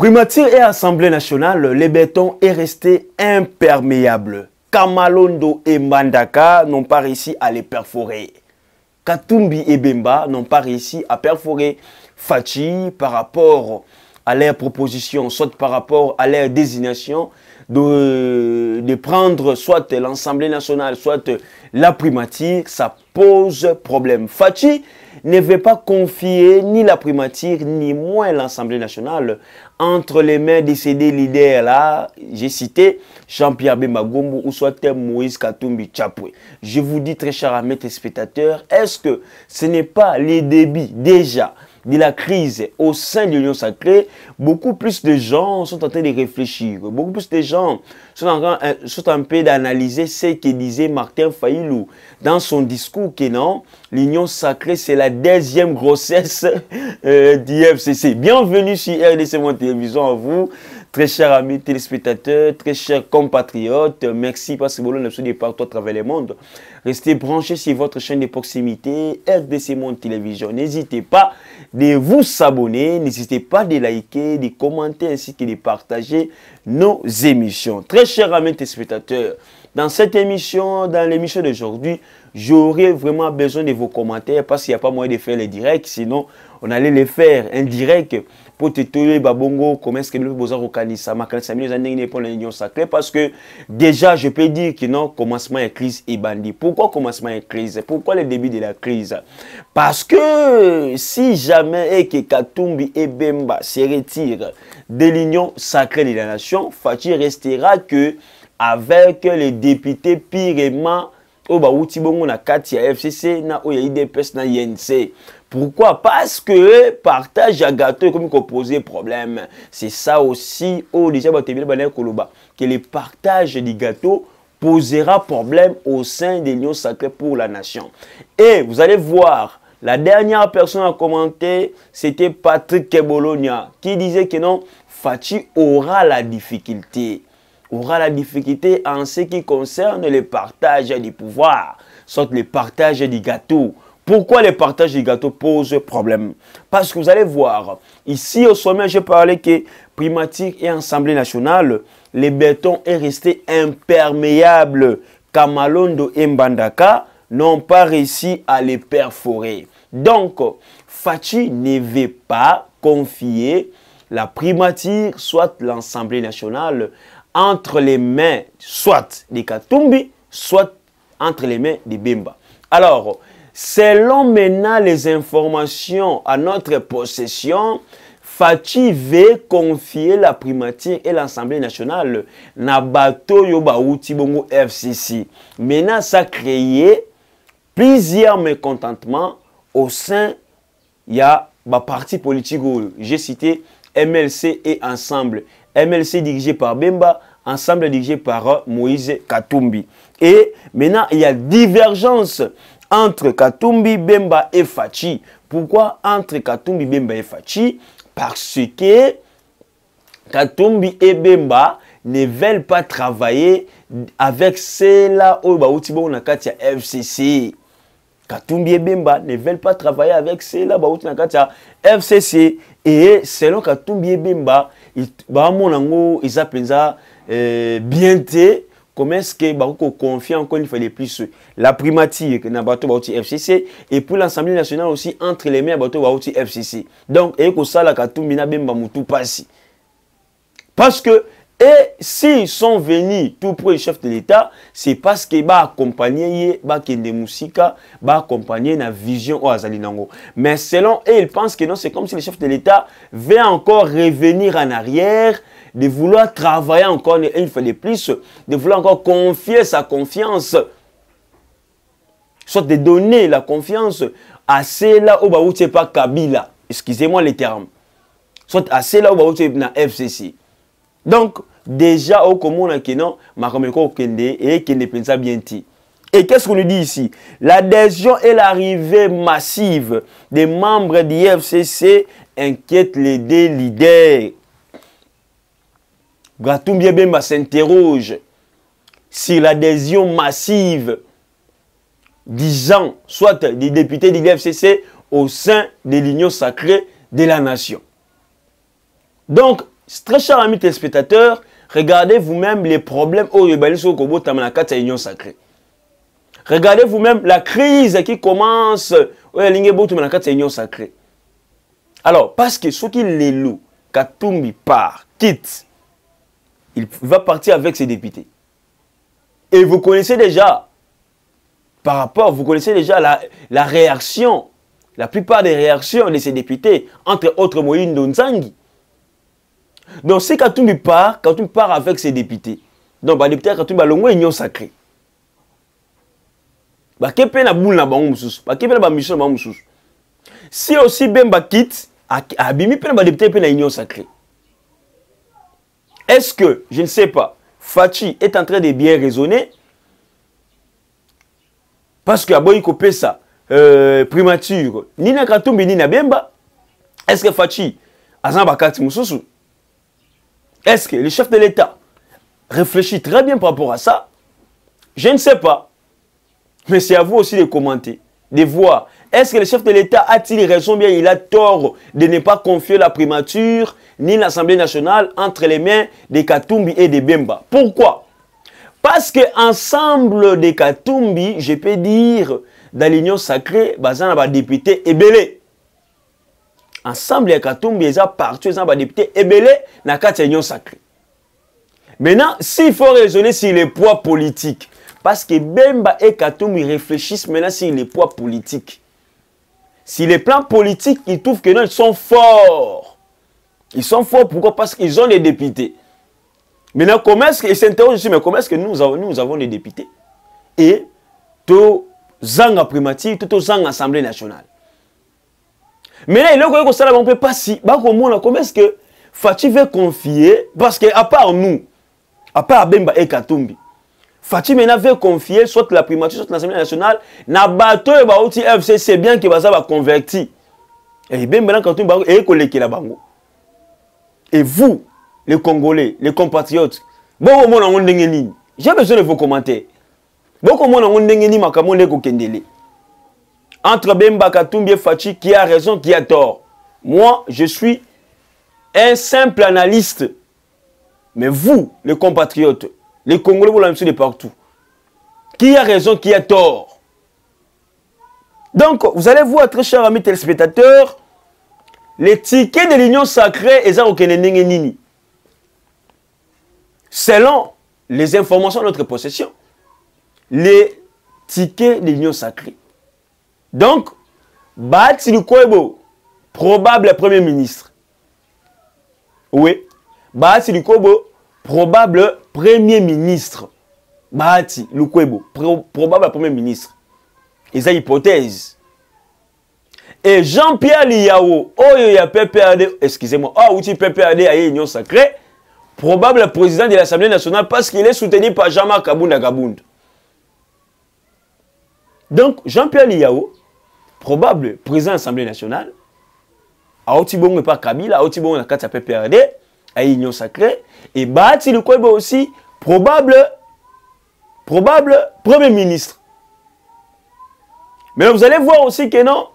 Primature et Assemblée nationale, le béton est resté imperméable. Kamalondo et Mbandaka n'ont pas réussi à les perforer. Katumbi et Bemba n'ont pas réussi à perforer Fachi par rapport à leur proposition, soit par rapport à leur désignation de prendre soit l'Assemblée nationale, soit la primature. Ça pose problème. Fachi ne veut pas confier ni la primature, ni moins l'Assemblée nationale entre les mains de ces deux leaders-là. J'ai cité Jean-Pierre Bemba Gombo ou soit Moïse Katumbi Tchapoué. Je vous dis, très chers amis téléspectateurs, est-ce que ce n'est pas les débuts déjà de la crise au sein de l'Union sacrée? Beaucoup plus de gens sont en train de réfléchir. Beaucoup plus de gens sont en train d'analyser ce que disait Martin Fayulu dans son discours que non, l'Union sacrée c'est la deuxième grossesse du FCC. Bienvenue sur RDC Monde Télévision à vous, très chers amis téléspectateurs, très chers compatriotes. Merci parce que vous nous suivez partout à travers le monde. Restez branchés sur votre chaîne de proximité RDC Monde Télévision. N'hésitez pas de vous abonner, n'hésitez pas de liker, de commenter ainsi que de partager nos émissions. Très chers amis téléspectateurs, dans cette émission, dans l'émission d'aujourd'hui, j'aurais vraiment besoin de vos commentaires parce qu'il n'y a pas moyen de faire les directs, sinon on allait les faire en direct pour te toyer babongo, comment est-ce que nous pouvons organiser l'Union sacrée, parce que déjà je peux dire que non, commencement de crise est bandit. Pourquoi commencement de crise? Pourquoi le début de la crise? Parce que si jamais et que Katumbi et Bemba se retirent de l'Union sacrée de la nation, Fachi restera que avec les députés pirement au Baouti Bongo na Katia FCC na IDPS na INC. Pourquoi? Parce que partage à gâteau comme qu'on posait problème. C'est ça aussi déjà que le partage du gâteau posera problème au sein de l'Union sacrée pour la nation. Et vous allez voir, la dernière personne à commenter, c'était Patrick Kebologna qui disait que non, Fachi aura la difficulté en ce qui concerne le partage du pouvoir, soit le partage du gâteau. Pourquoi le partage du gâteau pose problème? Parce que vous allez voir, ici au sommet, j'ai parlé que primature et Assemblée nationale, le béton est resté imperméable. Kamalondo et Mbandaka n'ont pas réussi à les perforer. Donc, Fachi ne veut pas confier la primature, soit l'Assemblée nationale, entre les mains soit de Katumbi, soit entre les mains de Bemba. Alors, selon maintenant les informations à notre possession, Fachi veut confier la primature et l'Assemblée nationale na bato yoba outi bongo FCC. Maintenant, ça a créé plusieurs mécontentements au sein il y a des partis politiques. J'ai cité MLC et Ensemble. MLC dirigé par Bemba, Ensemble dirigé par Moïse Katumbi. Et maintenant, il y a divergence entre Katumbi, Bemba et Fachi. Pourquoi entre Katumbi, Bemba et Fachi? Parce que Katumbi et Bemba ne veulent pas travailler avec ceux-là au Baoutibo Nakatia FCC. Katumbi et Bemba ne veulent pas travailler avec ceux-là au Nakatia FCC. Et selon Katumbi et Bemba, ils appellent ça bien. Comment est-ce que Baruko confie encore une fois de plus la primature que Nabato Bauti FCC et pour l'Assemblée nationale aussi entre les mains Bato Bauti FCC. Donc, et que ça la Katumbi na Bemba Moutou passi. Parce que et s'ils sont venus tout pour le chef de l'État, c'est parce que va accompagner Kende Moussika, va accompagner la vision au Azalinango. Mais selon eux, ils pensent que non, c'est comme si le chef de l'État veut encore revenir en arrière, de vouloir travailler encore une fois de plus, de vouloir encore confier sa confiance, soit de donner la confiance à ceux-là où Baouti pas Kabila, excusez-moi les termes, soit à ceux-là où Baouti na FCC. Donc, déjà, au commun, Makameko Kende et Kende Pensa Bienti. Et qu'est-ce qu'on nous dit ici? L'adhésion et l'arrivée massive des membres du FCC inquiètent les deux leaders. Katumbi Bemba s'interroge sur l'adhésion massive disant soit des députés du FCC au sein de l'Union sacrée de la nation. Donc, Très chers amis téléspectateurs, regardez vous-même les problèmes au Union sacrée. Regardez vous-même la crise qui commence au Union sacrée. Alors, parce que ce qui les loue, Katumbi part, quitte, il va partir avec ses députés. Et vous connaissez déjà, vous connaissez déjà la réaction, la plupart des réactions de ces députés, entre autres Moïse Nzangi. Donc si Katumbi part avec ses députés, donc les députés Katumbi va l'ongwe union sacrée. Si aussi Bemba quitte, Abimi peut député la union sacrée. Est-ce que, je ne sais pas, Fachi est en train de bien raisonner parce que Aboyi copé ça primature ni na Katumbi ni na Bemba. Est-ce que Fachi azamba kati mususu? Est-ce que le chef de l'État réfléchit très bien par rapport à ça? Je ne sais pas. Mais c'est à vous aussi de commenter, de voir. Est-ce que le chef de l'État a-t-il raison bien, il a tort de ne pas confier la primature ni l'Assemblée nationale entre les mains de Katumbi et de Bemba? Pourquoi? Parce que ensemble de Katumbi, je peux dire, dans l'union sacrée, bazan va député Ebele. Ensemble de Katumbi, ils ont parti, ils ont député Ebele dans la union sacrée. Maintenant, s'il faut raisonner sur les poids politiques, parce que Bemba et Katumbi réfléchissent maintenant sur les poids politiques. Sur les plans politiques, ils trouvent que non, ils sont forts. Ils sont forts, pourquoi? Parce qu'ils ont des députés. Maintenant, comment est-ce qu'ils s'interrogent aussi, mais comment est-ce que nous avons des députés? Et tout zanga primature, tout zanga assemblée nationale. Maintenant, il y a on peut pas si. Comment est-ce que Fachi veut confier? Parce qu'à part nous, à part Bemba et Katumbi, Fachi maintenant veut confier soit la primature, soit l'Assemblée nationale, na bateau et baouti FC, c'est bien que Baza va convertir. Et Bemba et Katumbi et collègue la bango. Et vous, les Congolais, les compatriotes, beaucoup de monde ont j'ai besoin de vos commentaires. Beaucoup de monde ont entre Bemba, Katumbi et Fachi, qui a raison, qui a tort. Moi, je suis un simple analyste. Mais vous, les compatriotes, les Congolais, vous l'avez de partout. Qui a raison, qui a tort? Donc, vous allez voir, très chers amis téléspectateurs, les tickets de l'union sacrée, selon les informations de notre possession, les tickets de l'union sacrée. Donc, Bati Lukwebo, probable Premier ministre. Oui, Bati Lukwebo, probable Premier ministre. Bati Lukwebo, probable Premier ministre. Et ça, hypothèse. Et Jean-Pierre Liao, oh, il y a PPRD, excusez-moi, oh, outil PPRD à l'Union sacrée, probable président de l'Assemblée nationale parce qu'il est soutenu par Jean-Marc Kabunda Gabound. Donc, Jean-Pierre Liao, probable président de l'Assemblée nationale, à Otibong et pas Kabila, à Otibong et à PPRD, à l'Union sacrée, et Bati Lukwebo aussi, probable Premier ministre. Mais vous allez voir aussi que non,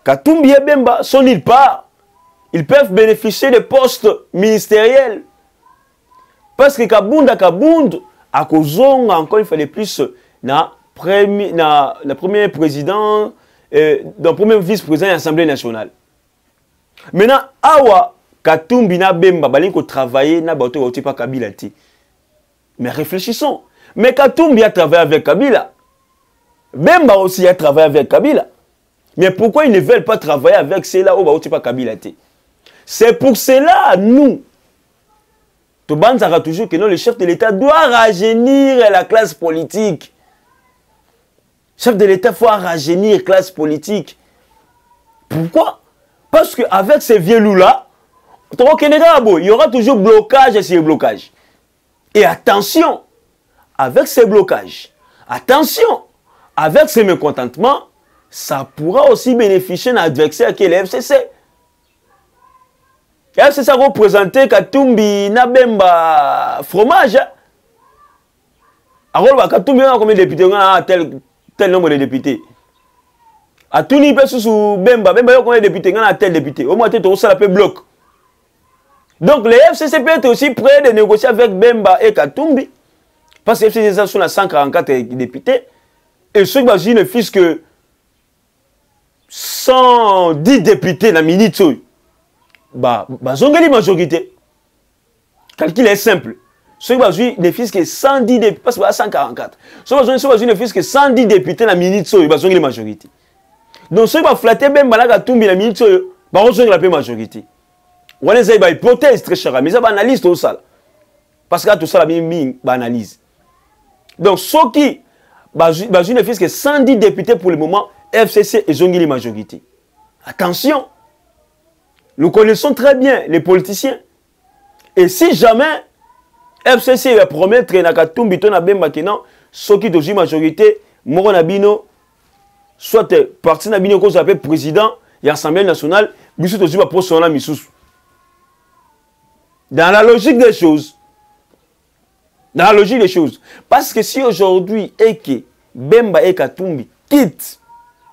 Katumbi et Bemba sont nulle part. Ils peuvent bénéficier de postes ministériels. Parce que Kabunda, à Kozonga, encore il fallait plus na premier président, le premier vice-président de l'Assemblée nationale. Maintenant, Awa, Katumbi na Bemba, balinko travailler na bato wauti pa Kabila ti. Mais réfléchissons. Mais Katumbi a travaillé avec Kabila. Bemba aussi a travaillé avec Kabila. Mais pourquoi ils ne veulent pas travailler avec ceux-là où wauti pa Kabila ti? C'est pour cela, nous, Toban sera toujours que non, le chef de l'État doit rajeunir la classe politique. Chef de l'État, il faut rajeunir la classe politique. Pourquoi? Parce qu'avec ces vieux loups-là, il y aura toujours blocage et sur blocage. Et attention, avec ces blocages, attention, avec ces mécontentements, ça pourra aussi bénéficier d'un adversaire qui est le FCC. Le FCC a représenté Katumbi na Bemba fromage. Alors, Katumbi a combien de députés? On a tel nombre de députés. A tout niveau sous Bemba, Bemba a combien de députés? On a tel député. Au moins, tu as un bloc. Donc les FCC peut être aussi prêt de négocier avec Bemba et Katumbi. Parce que les FCC sont à 144 députés. Et ceux qui ne fissent que 110 députés dans la minute, bah, ils ont gagné la majorité. Le calcul est simple. Ceux qui ne fissent que 110 députés, parce que 144. Ceux qui ne fissent que 110 députés dans la minute, ils ont gagné la majorité. Donc ceux qui ont flatté Bemba et Katumbi dans la minute, ils ont gagné la majorité. On a une hypothèse très chère, mais ça va analyse tout ça. Parce que tout ça, la même analyse. Donc, ceux qui ne font que 110 députés pour le moment, FCC et Zongili majorité. Attention, nous connaissons très bien les politiciens. Et si jamais FCC va promettre Nakatumbi na Bemba kenan, ceux qui ont majorité, Moro Nabino, soit parti Nabino qu'on s'appelle président de l'Assemblée nationale, mais surtout aussi pour son ami sous. Dans la logique des choses. Dans la logique des choses. Parce que si aujourd'hui, Bemba et Katumbi quittent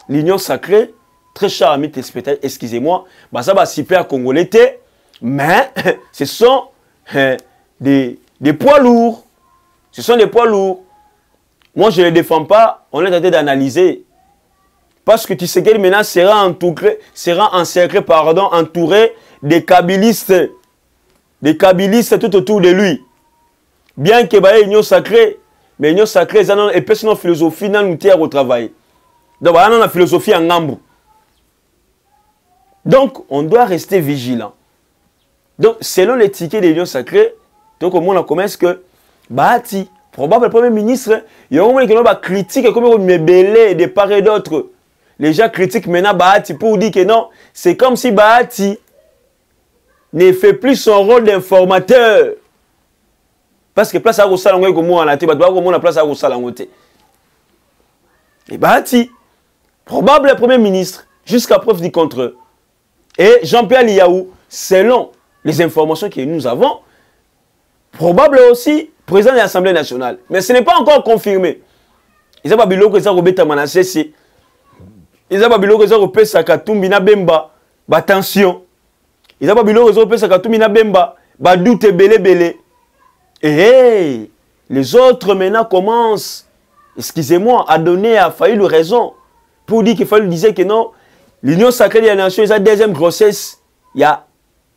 l'Union sacrée, très cher ami téléspectateurs, excusez-moi, bah ça va super congolais, mais ce sont des poids lourds. Ce sont des poids lourds. Moi, je ne les défends pas, on est en train d'analyser. Parce que tu sais qu'elle maintenant sera entouré des kabylistes. Des kabylistes tout autour de lui. Bien que bah l'union sacrée, mais l'union sacrée, ça n'a pas une philosophie dans nous au travail. Donc bah la philosophie en gambo. Donc on doit rester vigilant. Donc selon l'étiquette de l'union sacrée, donc au monde on commence que Bahati, probable Premier ministre, il y a un moment qui va critiquer comme on me de part et d'autre. Les gens critiquent maintenant Bahati pour dire que non, c'est comme si Bahati ne fait plus son rôle d'informateur. Parce que place à Rosalango comme moi en la tête, la place à Rosalango. Et Bahati, probable Premier ministre, jusqu'à preuve du contraire. Et Jean-Pierre Liaou, selon les informations que nous avons, probable aussi président de l'Assemblée nationale. Mais ce n'est pas encore confirmé. Ils n'ont pas bilo que ça robeta manasese. Ils n'ont pas bilo que ça robeta Sakatumbi na Bemba. Attention. Ils n'ont pas bilo que ça robeta Sakatumbi na Bemba. Doute belé. Et les autres maintenant commencent, excusez-moi, à donner à Fayulu raison. Pour dire qu'il Fayulu disait que non, l'Union sacrée des nations, sa deuxième grossesse, il y a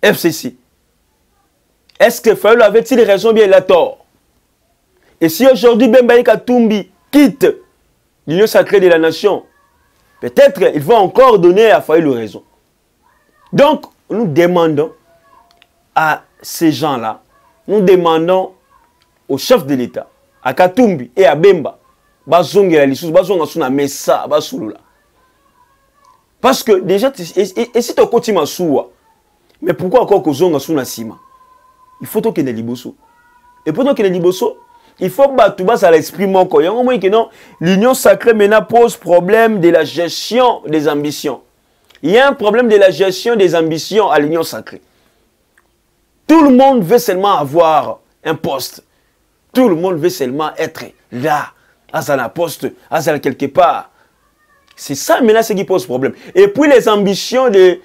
FCC. Est-ce que Fayulu avait-il raison ou bien il a tort? Et si aujourd'hui Bemba Katumbi quitte l'Union sacrée de la nation, peut-être il va encore donner à Fayulu raison. Donc, nous demandons à ces gens-là, nous demandons au chef de l'État, à Katumbi et à Bemba, bazongela lissus, bazonga suna messa, basulula. Parce que déjà, et si tu continues soua, mais pourquoi encore que zonga suna sima? Il faut que ne liboso. Et pour que ne liboso, il faut que tu bases à l'esprit mon corps. Il y a un moment que non, l'union sacrée maintenant pose problème de la gestion des ambitions. Il y a un problème de la gestion des ambitions à l'union sacrée. Tout le monde veut seulement avoir un poste. Tout le monde veut seulement être là, à un poste, à quelque part. C'est ça maintenant ce qui pose problème. Et puis les ambitions des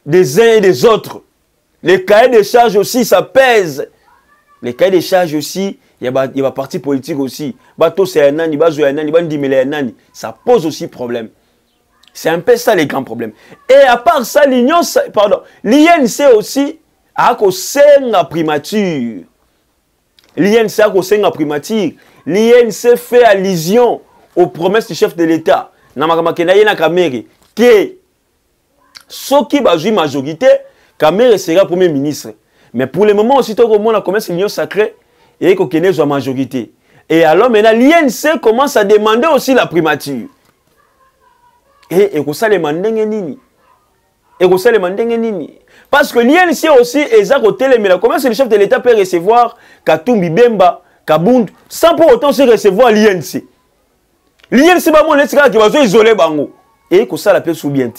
uns et des autres. Les cahiers de charges aussi, ça pèse. Les cahiers de charges aussi, il y a parti politique aussi. Ça pose aussi problème. C'est un peu ça les grands problèmes. Et à part ça, l'INC aussi a la primature. L'INC a la primature. L'INC fait allusion aux promesses du chef de l'État. Que ceux qui ont une majorité, Kamere sera Premier ministre. Mais pour le moment, aussitôt que on a commencé l'union sacrée, et qu'on connaît la majorité. Et alors maintenant, l'INC commence à demander aussi la primature. Et ça les mandenge nini. Parce que l'INC aussi est à côté mais comment est-ce que le chef de l'État peut recevoir Katumbi Bemba, Kabund, sans pour autant se recevoir l'INC. L'INC va mon qui va se isoler bango. Et que ça la paix sous bien.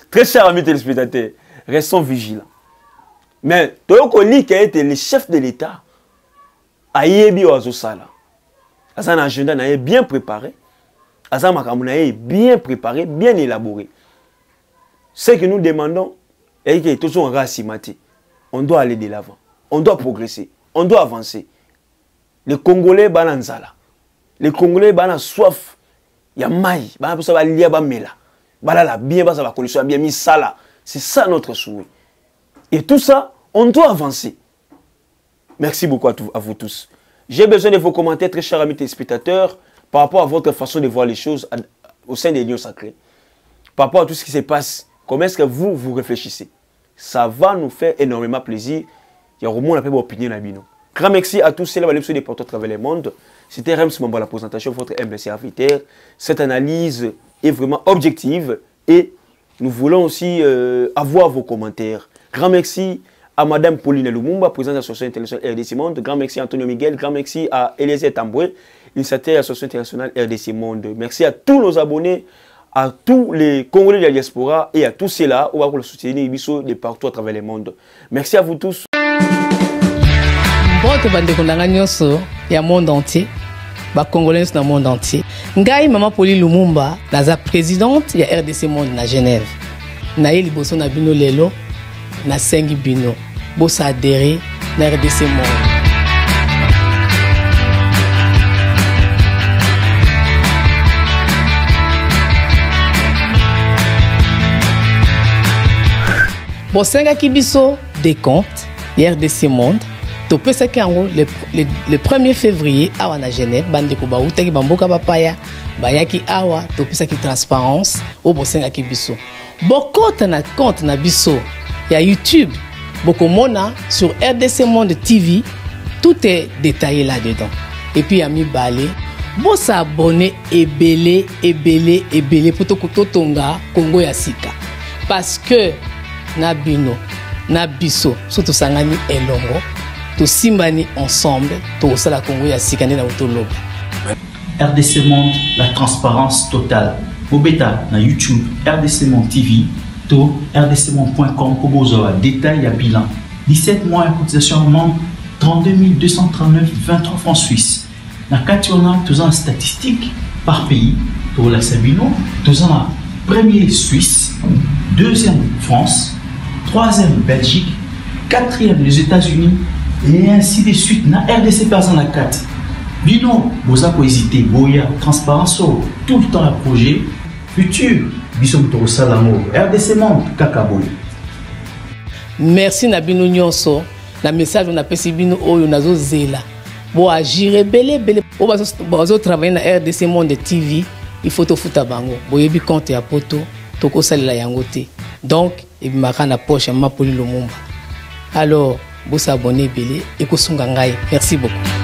Très chers amis téléspectateurs, restons vigilants. Mais Toyoko Li qui a été le chef de l'État, a yebi Oazosala. Azan agenda n'a bien préparé. Azan Makamunaye bien préparé, bien élaboré. Ce que nous demandons est que tous sont rassimati. on doit aller de l'avant. On doit progresser. On doit avancer. Les Congolais, bananzala. Les Congolais, banan soif. Il y a maï. Banan ça va lier ba mela. Balala bien, ça va connaître bien mis sala. C'est ça notre souhait. Et tout ça, on doit avancer. Merci beaucoup à vous tous. J'ai besoin de vos commentaires, très chers amis téléspectateurs, par rapport à votre façon de voir les choses au sein des lieux sacrés. Par rapport à tout ce qui se passe, comment est-ce que vous réfléchissez? Ça va nous faire énormément plaisir. Il y a au moins une opinion à Bino. Grand merci à tous ceux qui sont portés à travers le monde. C'était Rems Mambo à la présentation, votre humble serviteur. Cette analyse est vraiment objective et nous voulons aussi avoir vos commentaires. Grand merci à Madame Pauline Lumumba, présidente de l'Association internationale RDC Monde. Grand merci à Antonio Miguel. Grand merci à Eliezer Tamboué, initiateur de l'Association internationale RDC Monde. Merci à tous nos abonnés, à tous les Congolais de la diaspora et à tous ceux-là qui vont soutenir Ibiso de partout à travers le monde. Merci à vous tous. Bon, il y a le monde entier. Les Congolais dans le monde entier. Ngai Maman Pauline Lumumba, la présidente de RDC Monde à Genève. Naïli Bosso na bino lelo, na sengi bino. Bossa adhéré na RDC Monde. Bosenga Kibiso des comptes, RDC Monde. Topé ça le 1er février à Genève, bande ko ba utaki bamboka papaya, bayaki awa, topé ça qui transparence au Bosenga Kibiso. Bokota na compte na biso, il y a YouTube, beaucoup mona sur RDC Monde TV, tout est détaillé là-dedans. Et puis il y a mis balé, bon s'abonner et belé pour to tonga Congo ya sika. Parce que na bino, na biso, surtout sangani elongo, to simbani ensemble, to sala Congo ya sika na utoloba. RDC Monde, la transparence totale. Bobeta na YouTube, RDC Monde TV, to rdcmonde.com pour vous avoir détail à bilan. 17 mois de cotisation membre, 32 239, 23 francs suisses. Na Kationa, tous en statistiques par pays, pour la Sabino, tous en premier Suisse, deuxième France, troisième Belgique, quatrième les États-Unis, et ainsi de suite. Na RDC personne à 4. Bino, vous avez hésité, Boya, transparence, tout le temps à projet, futur, Bisomto Salamo, RDC Monde, Kakaboy. Merci Nabino Nyonso, la message on a passé Bino Oyo Nazo Zela. Bon agir belé, bon travailler na RDC Monde TV, il faut te foutre à bango. Boyebi compte ya poto, toko salila yangote. Donc, il m'a na poche ma Pauline Lumumba. Alors, vous s'abonnez belé et ko sunga ngai. Merci beaucoup.